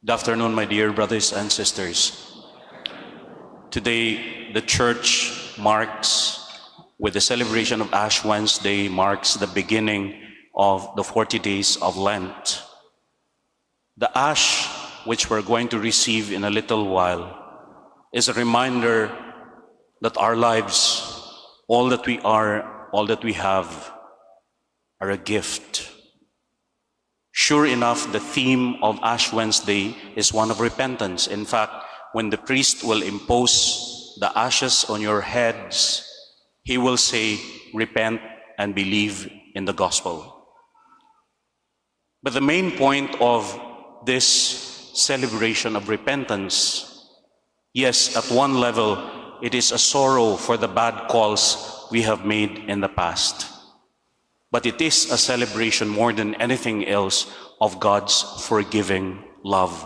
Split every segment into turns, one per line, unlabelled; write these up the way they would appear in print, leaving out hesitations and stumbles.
Good afternoon, my dear brothers and sisters. Today, the church with the celebration of Ash Wednesday, marks the beginning of the 40 days of Lent. The Ash, which we're going to receive in a little while, is a reminder that our lives, all that we are, all that we have, are a gift. Sure enough, the theme of Ash Wednesday is one of repentance. In fact, when the priest will impose the ashes on your heads, he will say, repent and believe in the gospel. But the main point of this celebration of repentance, yes, at one level, it is a sorrow for the bad calls we have made in the past. But it is a celebration more than anything else of God's forgiving love.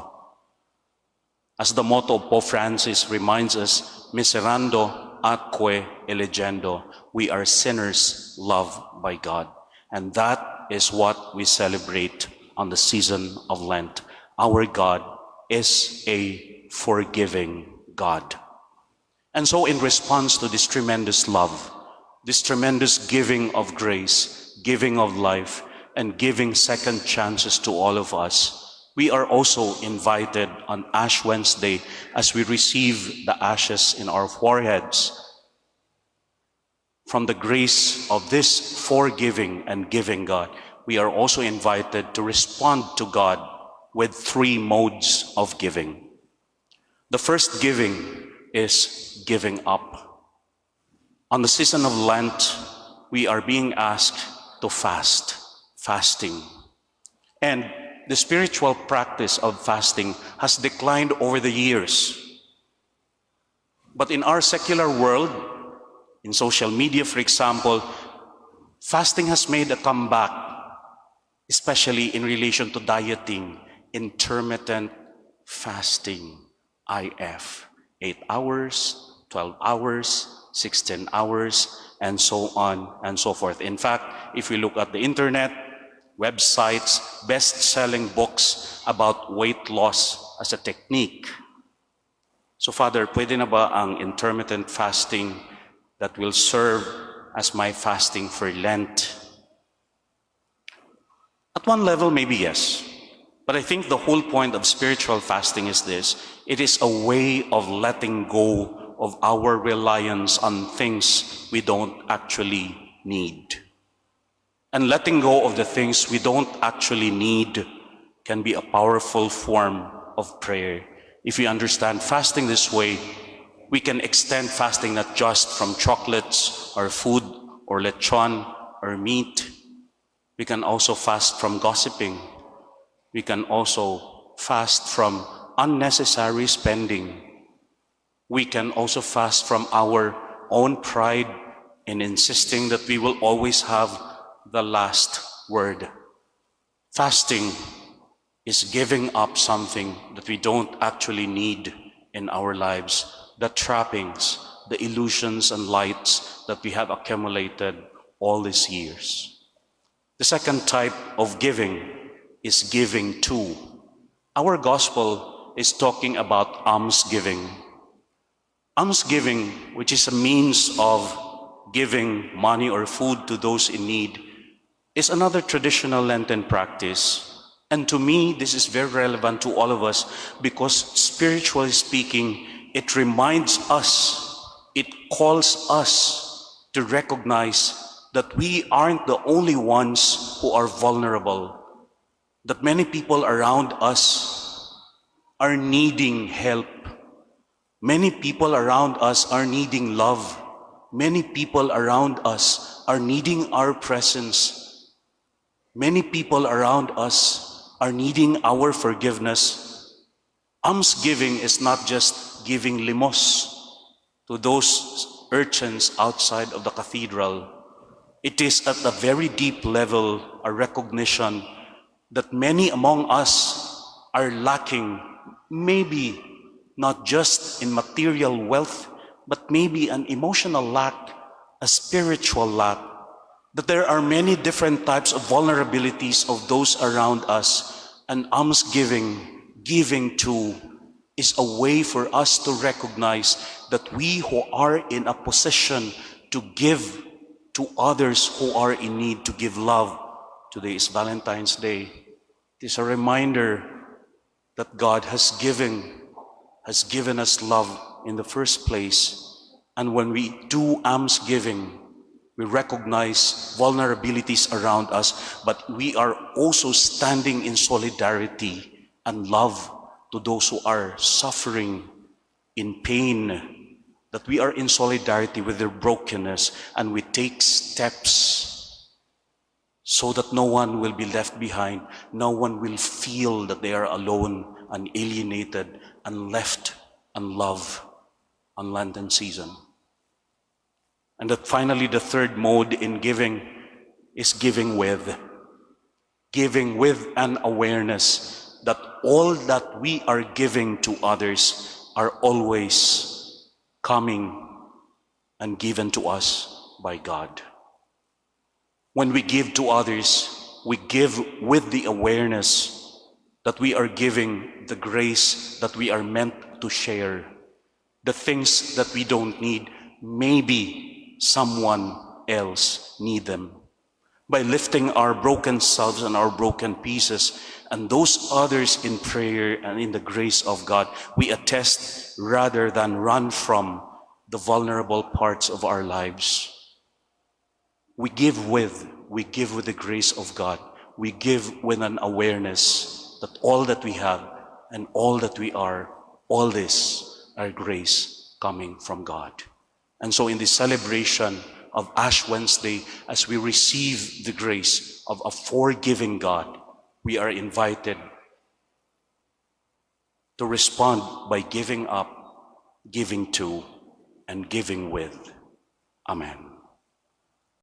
As the motto of Pope Francis reminds us, miserando atque elegendo, we are sinners loved by God. And that is what we celebrate on the season of Lent. Our God is a forgiving God. And so in response to this tremendous love, this tremendous giving of grace, giving of life, and giving second chances to all of us, we are also invited on Ash Wednesday, as we receive the ashes in our foreheads, from the grace of this forgiving and giving God, we are also invited to respond to God with three modes of giving. The first giving is giving up. On the season of Lent, we are being asked to fasting. And the spiritual practice of fasting has declined over the years. But in our secular world, in social media, for example, fasting has made a comeback, especially in relation to dieting, intermittent fasting, IF, 8 hours, 12 hours, 16 hours, and so on and so forth. In fact, if we look at the internet, websites, best-selling books about weight loss as a technique. So Father, pwede na ba ang intermittent fasting that will serve as my fasting for Lent? At one level, maybe yes. But I think the whole point of spiritual fasting is this. It is a way of letting go of our reliance on things we don't actually need. And letting go of the things we don't actually need can be a powerful form of prayer. If we understand fasting this way, we can extend fasting not just from chocolates or food or lechon or meat. We can also fast from gossiping. We can also fast from unnecessary spending. We can also fast from our own pride in insisting that we will always have the last word. Fasting is giving up something that we don't actually need in our lives, the trappings, the illusions and lights that we have accumulated all these years. The second type of giving is giving to. Our gospel is talking about almsgiving. Almsgiving, which is a means of giving money or food to those in need, is another traditional Lenten practice. And to me, this is very relevant to all of us because spiritually speaking, it reminds us, it calls us to recognize that we aren't the only ones who are vulnerable, that many people around us are needing help. Many people around us are needing love. Many people around us are needing our presence. Many people around us are needing our forgiveness. Almsgiving is not just giving limos to those urchins outside of the cathedral. It is at a very deep level a recognition that many among us are lacking, maybe not just in material wealth, but maybe an emotional lack, a spiritual lack, that there are many different types of vulnerabilities of those around us, and almsgiving giving to is a way for us to recognize that we who are in a position to give to others who are in need, to give love. Today is Valentine's Day. It is a reminder that God has given us love in the first place. And when we do almsgiving, we recognize vulnerabilities around us, but we are also standing in solidarity and love to those who are suffering in pain, that we are in solidarity with their brokenness, and we take steps so that no one will be left behind, no one will feel that they are alone and alienated and left unloved on Lenten season. And that finally, the third mode in giving is giving with an awareness that all that we are giving to others are always coming and given to us by God. When we give to others, we give with the awareness that we are giving the grace that we are meant to share. The things that we don't need, maybe someone else need them. By lifting our broken selves and our broken pieces and those others in prayer and in the grace of God, we attest rather than run from the vulnerable parts of our lives. We give with the grace of God. We give with an awareness that all that we have and all that we are, all this are grace coming from God. And so in the celebration of Ash Wednesday, as we receive the grace of a forgiving God, we are invited to respond by giving up, giving to, and giving with. Amen.